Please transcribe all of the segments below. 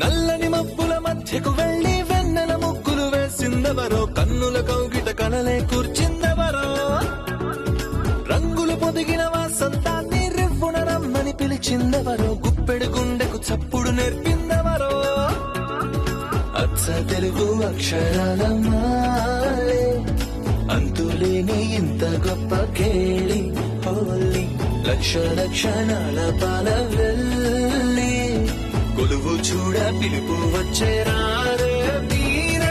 నల్లని మబ్బుల మధ్యకు వెళ్లి వెన్నెల ముగ్గులు వేసిందెవరో, కన్నుల కౌగిట కలలే కూర్చిందెవరో, రంగులు పొదిగిన వాసంతాన్ని రివ్వున రమ్మని పిలిచిందెవరో, గుప్పెడు గుండెకు చప్పుడు నేర్పిందెవరో, అచ్చ తెలుగు అక్షరాల మాలే అంతులేని ఇంత గొప్ప కేళి హోలీ, లక్ష లక్షణాల పాల వెళ్ళి కొలువు చూడ పిలుపు వచ్చేరారే వీరే,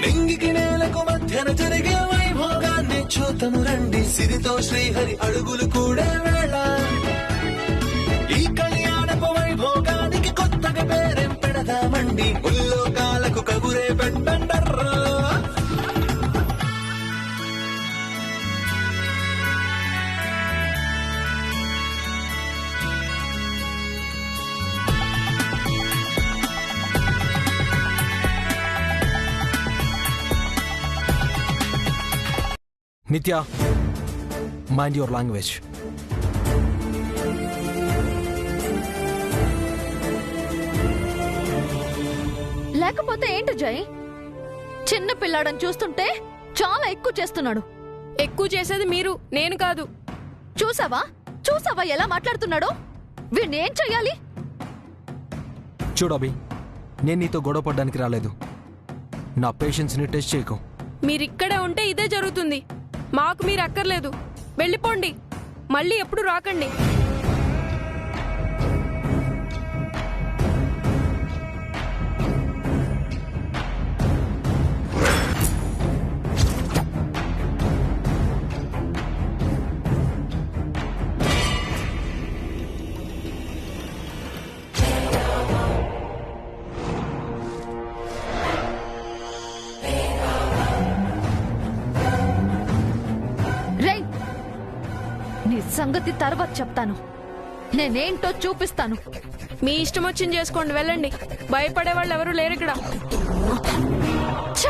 నింగికి నేలకు మధ్యన జరిగే వైభోగాన్ని చూతము రండి, సిరితో శ్రీహరి అడుగులు కూడా వేళ, ఈ కళ్యాణపు వైభోగానికి కొత్తగా పేరేం పెడదామండి, ముల్లోకాలకు కబురే పెట్టండర్రా. నిత్య, మైండ్ యువర్ లాంగ్వేజ్. లేకపోతే ఏంటి జై? చిన్న పిల్లాడని చూస్తుంటే చాలా ఎక్కువ చేస్తున్నాడు. ఎక్కువ చేసేది మీరు, నేను కాదు. చూసావా చూసావా ఎలా మాట్లాడుతున్నాడో? వీణ్ణేం చెయ్యాలి? చూడబి, నేను నీతో గొడవ పడ్డానికి రాలేదు. నా పేషెన్స్ని టెస్ట్ చేయకు. మీరిక్కడే ఉంటే ఇదే జరుగుతుంది. మాకు మీరు అక్కర్లేదు. వెళ్ళిపోండి, మళ్ళీ ఎప్పుడు రాకండి. రేయ్, నీ సంగతి తర్వాత చెప్తాను. నేనేంటో చూపిస్తాను. మీ ఇష్టం వచ్చింది చేసుకోండి, వెళ్ళండి. భయపడే వాళ్ళు ఎవరూ లేరు ఇక్కడ. ఛ!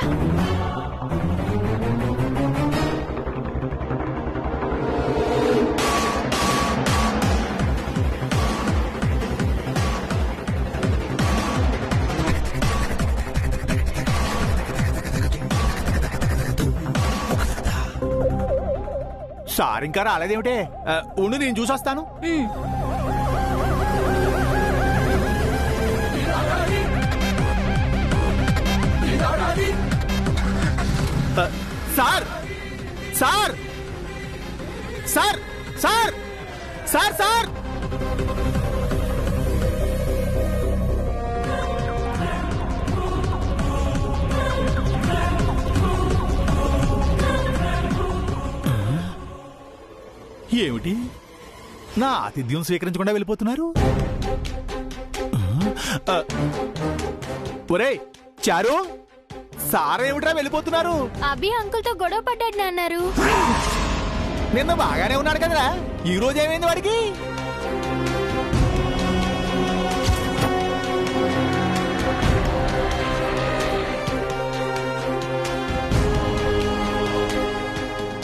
సార్ ఇంకా రాలేదేమిటే? ఉండు, నేను చూసొస్తాను. Sir sir sir sir sir sir ఏమిటి, నా ఆతిథ్యం స్వీకరించకుండా వెళ్ళిపోతున్నారు? ఒరేయ్ చారు, సార్ ఏమిట్రా వెళ్ళిపోతున్నారు? అభి అంకుల్ తో గొడవ పడ్డాడు అన్నారు. నిన్న బాగానే ఉన్నాడు కదరా, ఈ రోజు ఏమైంది వాడికి?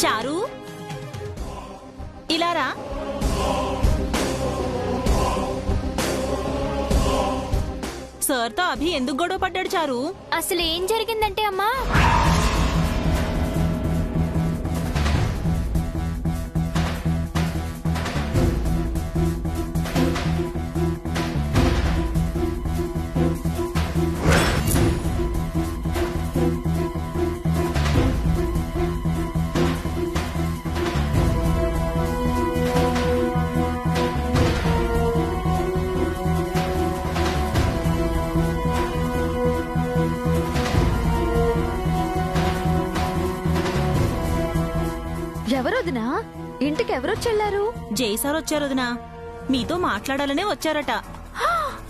చారు, ఇలారా. సార్తో అభి ఎందుకు గొడవ పడ్డాడు చారు? అసలు ఏం జరిగిందంటే అమ్మా, ఎవరొదినా? ఇంటికి ఎవరొచ్చెళ్లారు? జై సార్ వచ్చారు వదినా, మీతో మాట్లాడాలనే వచ్చారట.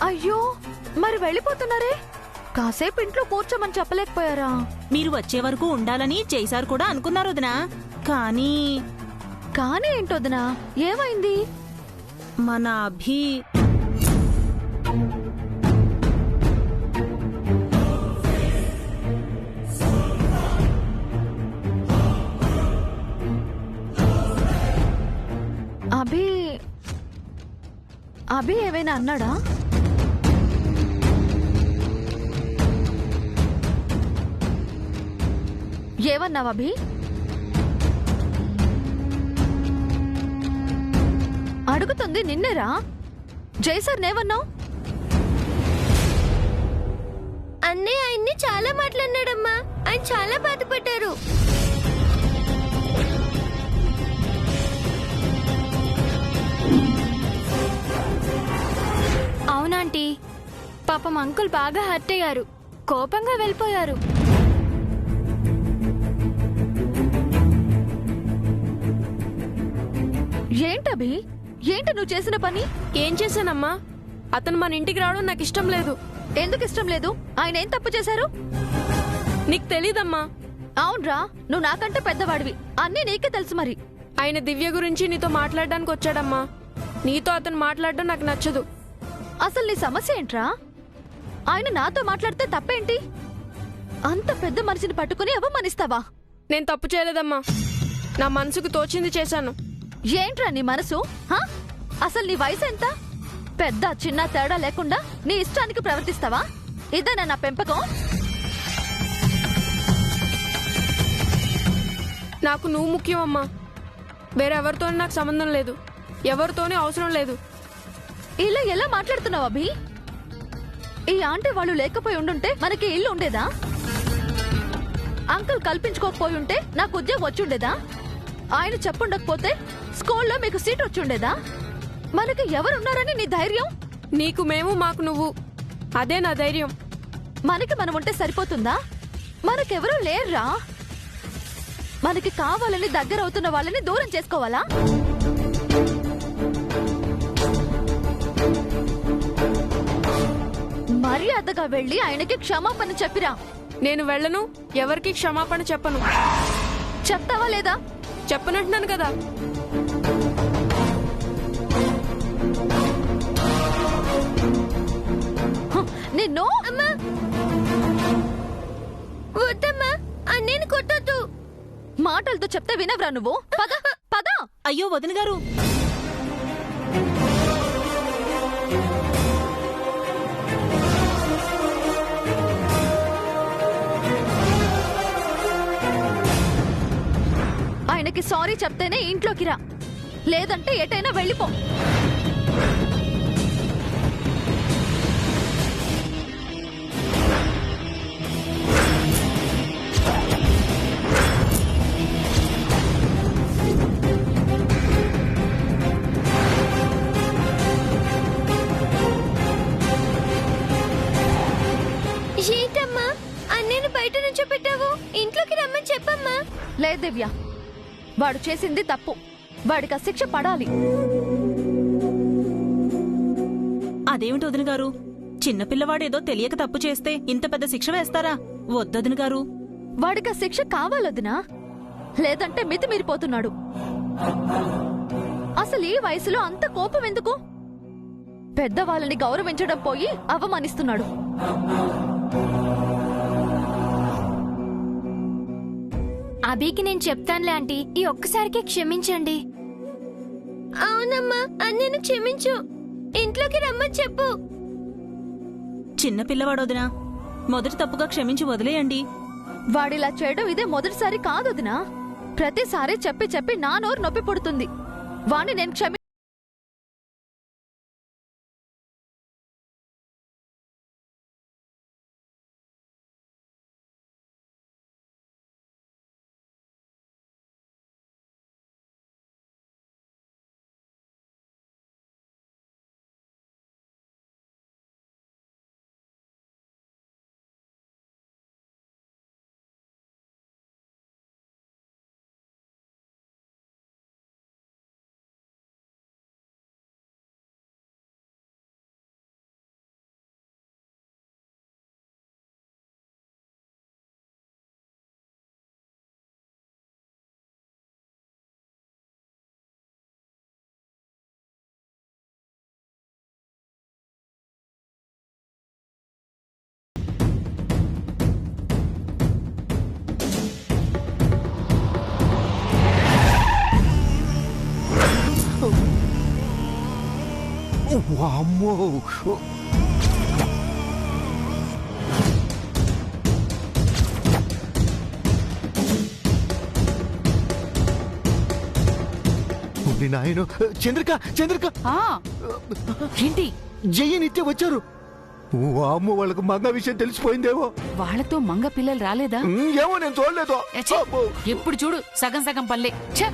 అయ్యో, మరి వెళ్ళిపోతున్నారే? కాసేపు ఇంట్లో కూర్చోమని చెప్పలేకపోయారా? మీరు వచ్చే వరకు ఉండాలని జై సార్ కూడా అనుకున్నారు వదినా. కానీ కానీ ఏంటొదినా, ఏమైంది? మన అభి అభి ఏమైనా అన్నాడా? ఏమన్నావు అభి? అడుగుతుంది నిన్నేరా. జైసర్ నేవన్నావు? అన్నయ్య ఆయన్ని చాలా మాట్లాడినాడమ్మా. ఆయన చాలా బాధపడ్డారు. అవునాంటీ, పాపం అంకుల్ బాగా హర్ట్ అయ్యారు, కోపంగా వెళ్ళిపోయారు. ఏంటభి? ఏంటి నువ్వు చేసిన పని? ఏం చేశానమ్మా? అతను మన ఇంటికి రావడం నాకు ఇష్టం లేదు. ఎందుకు ఇష్టం లేదు? ఆయన ఏం తప్పు చేశారు? నీకు తెలీదమ్మా. అవునరా, నువ్వు నాకంటే పెద్దవాడివి, అన్నీ నీకే తెలుసు. మరి ఆయన దివ్య గురించి నీతో మాట్లాడడానికి వచ్చాడమ్మా. నీతో అతను మాట్లాడడం నాకు నచ్చదు. అసలు నీ సమస్య ఏంట్రా? ఆయన నాతో మాట్లాడితే తప్పేంటి? అంత పెద్ద మనిషిని పట్టుకుని అవమానిస్తావా? నేను తప్పు చేయలేదమ్మా. నా మనసుకు తోచింది చేశాను. ఏంట్రా నీ మనసు? హా? అసలు నీ వయసు ఎంత? పెద్ద చిన్న తేడా లేకుండా నీ ఇష్టానికి ప్రవర్తిస్తావా? ఇదేనా నా పెంపకం? నాకు నువ్వు ముఖ్యమమ్మా. వేరెవరితోనే నాకు సంబంధం లేదు, ఎవరితోనే అవసరం లేదు. ఇలా ఎలా మాట్లాడుతున్నావు అభి? ఈ ఆంటీ వాళ్ళు లేకపోయి ఉండుంటే మనకి ఇల్లు ఉండేదా? అంకుల్ కల్పించుకోకపోయి ఉంటే నాకు ఉద్యోగం వచ్చుండేదా? ఆయన చెప్పుండకపోతే స్కూల్లో మీకు సీట్ వచ్చుండేదా? మనకి ఎవరున్నారని నీ ధైర్యం? నీకు మేము, మాకు నువ్వు, అదే నా ధైర్యం. మనకి మనం ఉంటే సరిపోతుందా? మనకెవరూ లేర్రా. మనకి కావాలని దగ్గర అవుతున్న వాళ్ళని దూరం చేసుకోవాలా? మర్యాదగా వెళ్ళి ఆయనకి క్షమాపణ చెప్పిరా. నేను వెళ్ళను, ఎవరికి క్షమాపణ చెప్పను. చెప్తావా లేదా? చెప్పనంటున్నాను కదా. నిన్ను అమ్మా వద్దమ్మా, అన్నయ్యని కొట్టొద్దు. మాటలతో చెప్తే వినవరా నువ్వు? పద పద. అయ్యో వదిన గారు, ఆయనకి సారీ చెప్తేనే ఇంట్లోకి రా, లేదంటే ఎటైనా వెళ్ళిపో. ఏంటమ్మా అన్నయ్యని బయట నుంచో పెట్టావు? ఇంట్లోకి రమ్మని చెప్పమ్మా. లేదు దివ్య, వాడు చేసింది తప్పు, వాడికి ఆ శిక్ష పడాలి. అదేమిటి వదిన గారు, చిన్నపిల్లవాడేదో తెలియక తప్పు చేస్తే ఇంత పెద్ద శిక్ష వేస్తారా? వద్దొదిన గారు. వాడికి ఆ శిక్ష కావాలొదినా, లేదంటే మితిమీరిపోతున్నాడు. అసలు ఈ వయసులో అంత కోపం ఎందుకు? పెద్దవాళ్ళని గౌరవించడం పోయి అవమానిస్తున్నాడు. అభికి నేను చెప్తానులే ఆంటీ, ఈ ఒక్కసారికి క్షమించండి. అవునమ్మా, అన్నయ్యను క్షమించు. ఇంట్లోకి రమ్మని చెప్పు. చిన్నపిల్లవాడొదినా, మొదటి తప్పుగా క్షమించి వదిలేయండి. వాడిలా చేయడం ఇదే మొదటిసారి కాదొదినా. ప్రతిసారి చెప్పి చెప్పి నా నోరు నొప్పి పుడుతుంది. వాణ్ణి నేను క్షమి వామ్మో! ఓరి నాయను చంద్రిక చంద్రిక ఏంటి జయ నిత్య వచ్చారు. అమ్మ వాళ్ళకు మంగ విషయం తెలిసిపోయిందేమో. వాళ్ళతో మంగ పిల్లలు రాలేదా? ఏమో నేను చూడలేదు. ఛే, ఎప్పుడు చూడు సగం సగం పల్లె. ఛే!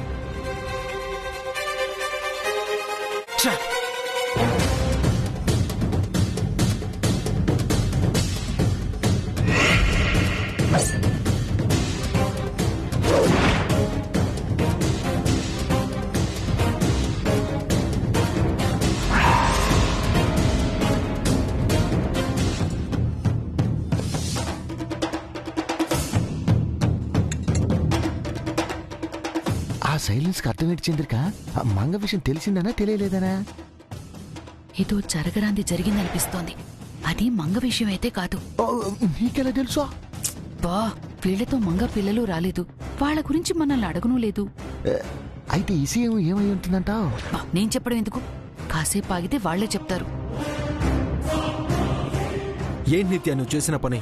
ఆ సైలెన్స్ కి అర్థం ఏంటి చంద్రిక? ఆ మంగ విషయం తెలిసిందనా తెలియలేదనా? ఏదో జరగరాంది జరిగిందనిపిస్తోంది. అది మంగ విషయం అయితే కాదు. నీకెలా తెలుసా? బా, వీళ్లతో మంగ పిల్లలు రాలేదు. వాళ్ళ గురించి మనల్ని అడగనూ లేదు. అయితే ఈ విషయం ఏమై ఉంటుందంటావు? నేను చెప్పడం ఎందుకు? కాసేపు ఆగితే వాళ్లే చెప్తారు. ఏంటి నిత్య నువ్వు చేసిన పని?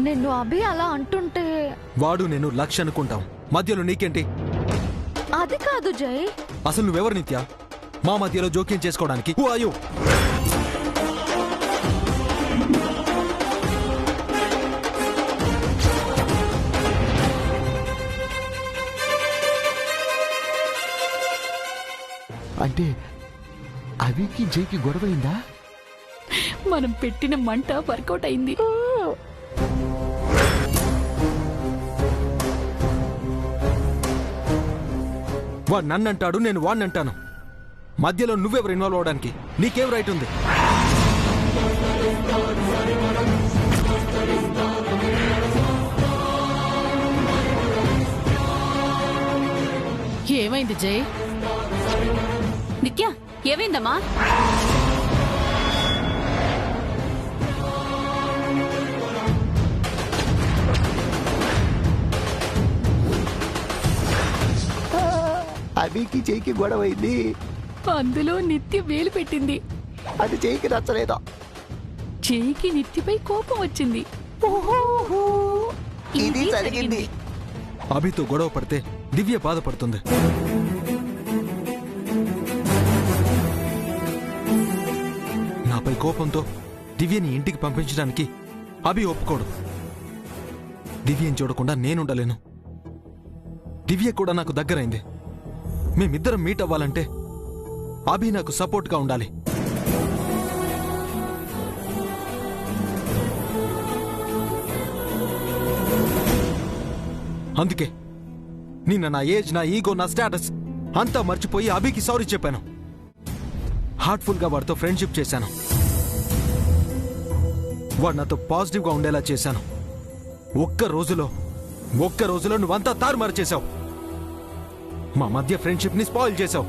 నిన్ను అభి అలా అంటుంటే వాడు నేను లక్ష అనుకుంటాం, మధ్యలో నీకేంటి? అది కాదు జై. అసలు నువ్వెవరు నిత్య మా మధ్యలో జోక్యం చేసుకోవడానికి? Who are you? అంటే అవికి జైకి గొడవైందా? మనం పెట్టిన మంట వర్కౌట్ అయింది. వాడు నన్ను అంటాడు, నేను వాడిని అంటాను. మధ్యలో నువ్వెవరు ఇన్వాల్వ్ అవడానికి? నీకేం రైట్ ఉంది? ఏమైంది జై? నిత్య ఏమైందమ్మా? అవికి జైకి గొడవైంది. అందులో నిత్య వేలు పెట్టింది. అది జైకి నచ్చలేదా? జైకి నిత్యపై కోపం వచ్చింది. ఇది జరిగింది. అభితో గొడవ పడితే దివ్య బాధపడుతుంది. నాపై కోపంతో దివ్యని ఇంటికి పంపించడానికి అభి ఒప్పుకోడు. దివ్యని చూడకుండా నేనుండలేను. దివ్య కూడా నాకు దగ్గరైంది. మేమిద్దరం మీట్ అవ్వాలంటే అభి నాకు సపోర్ట్గా ఉండాలి. అందుకే నిన్న నా ఏజ్, నా ఈగో, నా స్టేటస్ అంతా మర్చిపోయి అభికి సారీ చెప్పాను. హార్ట్ఫుల్గా వాడితో ఫ్రెండ్షిప్ చేశాను. వాడు నాతో పాజిటివ్గా ఉండేలా చేశాను. ఒక్క రోజులో నువ్వంతా తారుమారు చేశావు. మా మధ్య ఫ్రెండ్షిప్ ని స్పాయిల్ చేశావు.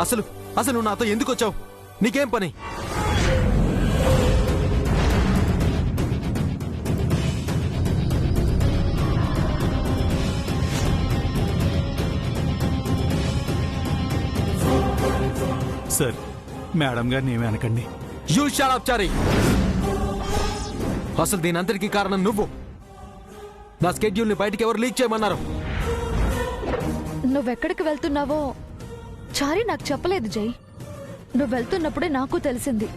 అసలు నువ్వు నాతో ఎందుకు వచ్చావు? నీకేం పని? సార్, మేడం గారిని ఏమీ అనకండి. యూ షట్ అప్ చారి. అసలు దీని అంతటికీ కారణం నువ్వు. నా స్కెడ్యూల్ని బయటికి ఎవరు లీక్ చేయమన్నారు? నువ్వెక్కడికి వెళ్తున్నావో చారి నాకు చెప్పలేదు జై. నువ్వు వెళ్తున్నప్పుడే నాకు తెలిసింది.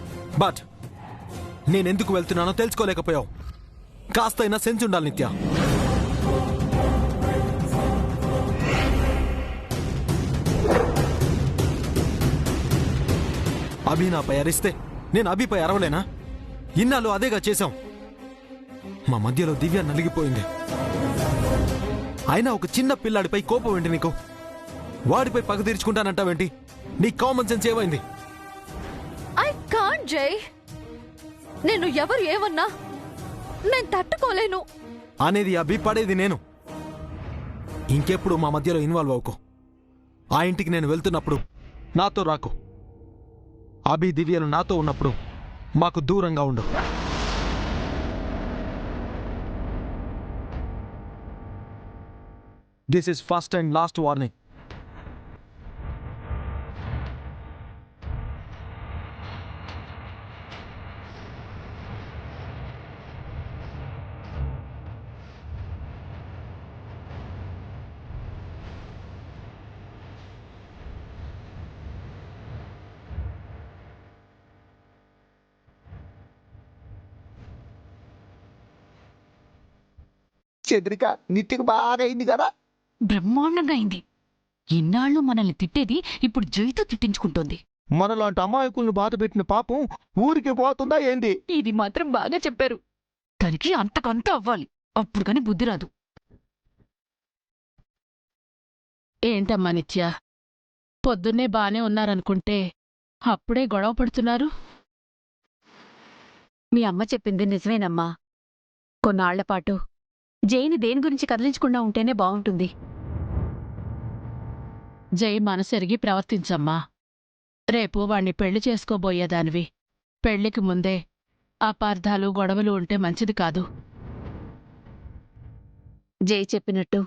బట్ నేనెందుకు వెళ్తున్నానో తెలుసుకోలేకపోయావు. కాస్తైనా సెన్స్ ఉండాలి నిత్య. అభి నాపై అరిస్తే నేను అభిపై అరవలేనా? ఇన్నాళ్ళు అదేగా చేశాం. మా మధ్యలో దివ్య నలిగిపోయింది. అయినా ఒక చిన్న పిల్లాడిపై కోపం ఏంటి నీకు? వాడిపై పగ తీర్చుకుంటానంటావేంటి? నీ కామన్ సెన్స్ ఏమైంది? ఐ కాంట్ జై. నేను ఎవరు ఏమన్నా నేను తట్టుకోలేను. అనేది అభి, పడేది నేను. ఇంకెప్పుడు మా మధ్యలో ఇన్వాల్వ్ అవ్వకు. ఆ ఇంటికి నేను వెళ్తున్నప్పుడు నాతో రాకు. అభి, దివ్యలు నాతో ఉన్నప్పుడు మాకు దూరంగా ఉండు. This is first and last warning. Chandrika నిత్యకు బాగా అయింది కదా. బ్రహ్మాండంగా అయింది. ఇన్నాళ్ళు మనల్ని తిట్టేది ఇప్పుడు జైతో తిట్టించుకుంటోంది. మనలాంటి అమాయకుల్ని బాధ పెట్టిన పాపం ఊరికి పోతుందా ఏంది? ఇది మాత్రం బాగా చెప్పారు. తనకి అంతకంత అవ్వాలి, అప్పుడు కాని బుద్ధి రాదు. ఏంటమ్మా నిత్య, పొద్దున్నే బానే ఉన్నారనుకుంటే అప్పుడే గొడవ పడుతున్నారు. మీ అమ్మ చెప్పింది నిజమేనమ్మా. కొన్నాళ్లపాటు జైని దేని గురించి కదిలించకుండా ఉంటేనే బావుంటుంది. జై మనసెరిగి ప్రవర్తించమ్మా. రేపు వాణ్ణి పెళ్లి చేసుకోబోయేదానివి. పెళ్లికి ముందే అపార్థాలు గొడవలు ఉంటే మంచిది కాదు. జై చెప్పినట్టు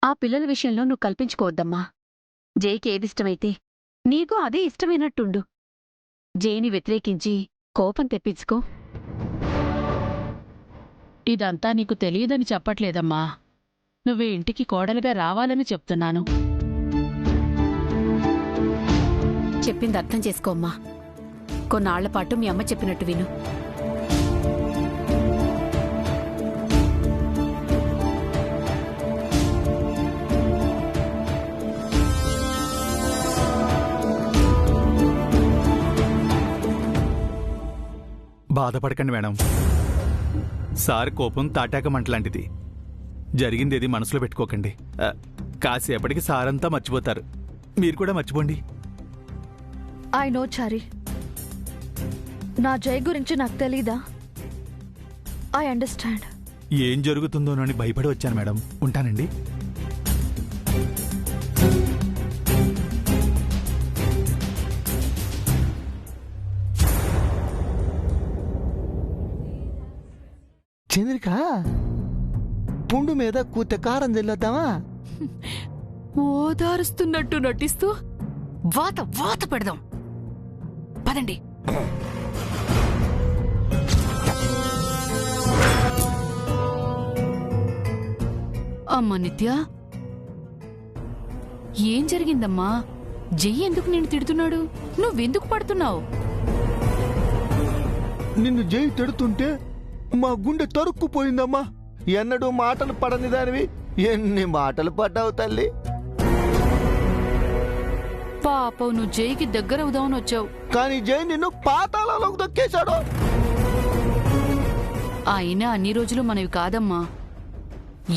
ఆ పిల్లల విషయంలో నువ్వు కల్పించుకోవద్దమ్మా. జైకి ఏదిష్టమైతే నీకు అదే ఇష్టమైనట్టుండు. జైని వ్యతిరేకించి కోపం తెప్పించుకో. ఇదంతా నీకు తెలియదని చెప్పట్లేదమ్మా. నువ్వు ఇంటికి కోడలుగా రావాలని చెప్తున్నాను. చెప్పింది అర్థం చేసుకోమ్మా. కొన్నాళ్లపాటు మీ అమ్మ చెప్పినట్టు విను. బాధపడకండి మేడం. సార్ కోపం తాటాక మంటలాంటిది. జరిగిందేది మనసులో పెట్టుకోకండి. కాసేపటికి సారంతా మర్చిపోతారు. మీరు కూడా మర్చిపోండి. ఐ నో చారి, నా జై గురించి నాకు తెలీదా? I understand. ఏం జరుగుతుందోనని భయపడి వచ్చాను మేడం. ఉంటానండి. చంద్రిక, పుండు మీద కూత కారం చెల్లేద్దామా? ఓదారుస్తున్నట్టు నటిస్తూ వాత వాత పెడదాం. పదండి. అమ్మా నిత్య, ఏం జరిగిందమ్మా? జై ఎందుకు నేను తిడుతున్నాడు? నువ్వెందుకు పడుతున్నావు? నిన్ను జై తిడుతుంటే మా గుండె తరుక్కుపోయిందమ్మా. ఎన్నడూ మాటలు పడని దానివి ఎన్ని మాటలు పడ్డావు తల్లి. పాపం, నువ్వు జైకి దగ్గర అవుదామని వచ్చావు, కానీ జై నిన్ను పాతాళంలోకి దొక్కేశాడు. అయినా అన్ని రోజులు మనవి కాదమ్మా.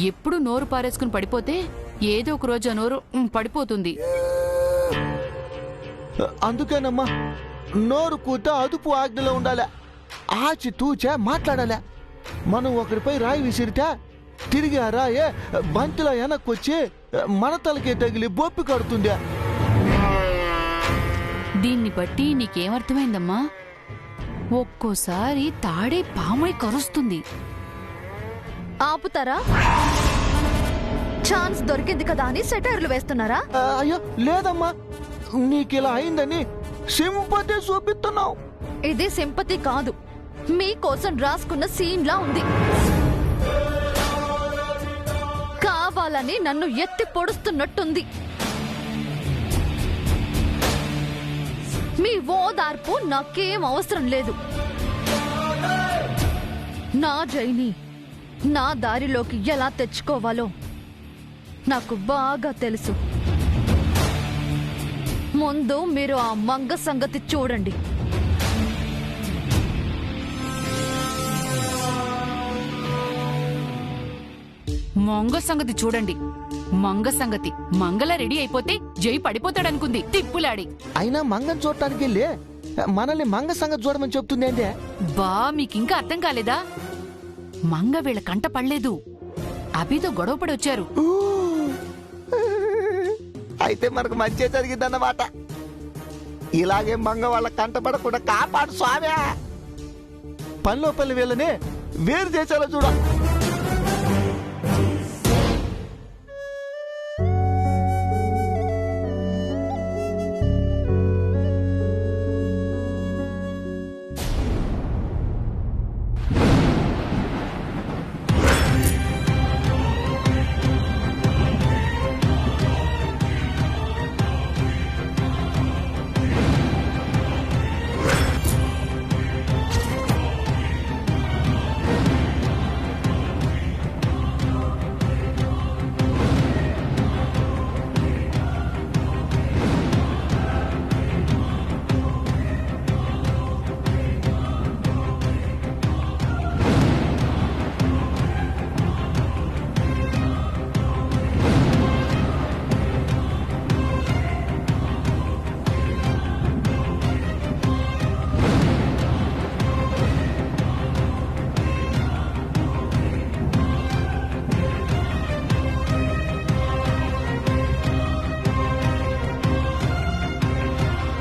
ఎప్పుడు నోరు పారేసుకుని పడిపోతే ఏదో ఒక రోజు ఆ నోరు పడిపోతుంది. అందుకేనమ్మా నోరు కూత అదుపు ఆజ్ఞలో ఉండాలి. ఆచి తూచే మాట్లాడాలి. మనం ఒకరిపై రాయి విసిరితే తిరిగి ఆ రాయే బంతిలో వెనక్కొచ్చి మన తలకే తగిలి బొప్పి కడుతుంది. దీన్ని బట్టి నీకేమర్థమైందమ్మా? ఒక్కోసారి తాడే పామై కరుస్తుంది. ఆపుతారా? ఛాన్స్ దొరికింది కదా అని సెటైర్లు వేస్తున్నారా? అయ్యో లేదమ్మా, నీకిలా అయిందని సింపతి చూపిస్తున్నావు. ఇది సింపతి కాదు, మీకోసం రాసుకున్న సీన్లా ఉంది. కావాలని నన్ను ఎత్తి పొడుస్తున్నట్టుంది. మీ ఓదార్పు నాకేం అవసరం లేదు. నా జైని నా దారిలోకి ఎలా తెచ్చుకోవాలో నాకు బాగా తెలుసు. ముందు మీరు ఆ మంగ సంగతి చూడండి. మంగ సంగతి చూడండి. మంగ సంగతి మంగళ రెడీ అయిపోతే జై పడిపోతాడనుకుంది తిప్పులాడి. అయినా మంగం చూడటానికి వెళ్ళి మనల్ని మంగ సంగతి చూడమని చెప్తుంది ఏంటే? బా, మీకింకా అర్థం కాలేదా? మంగ వీళ్ళ కంట పడలేదు, అభితో గొడవపడి వచ్చారు. అయితే మనకు మంచి జరిగిందన్నమాట. ఇలాగే మంగ వాళ్ళ కంటపడకుండా కాపాడు స్వామి. పనిలో పని వీళ్ళని వేరు చేసేలా చూడ.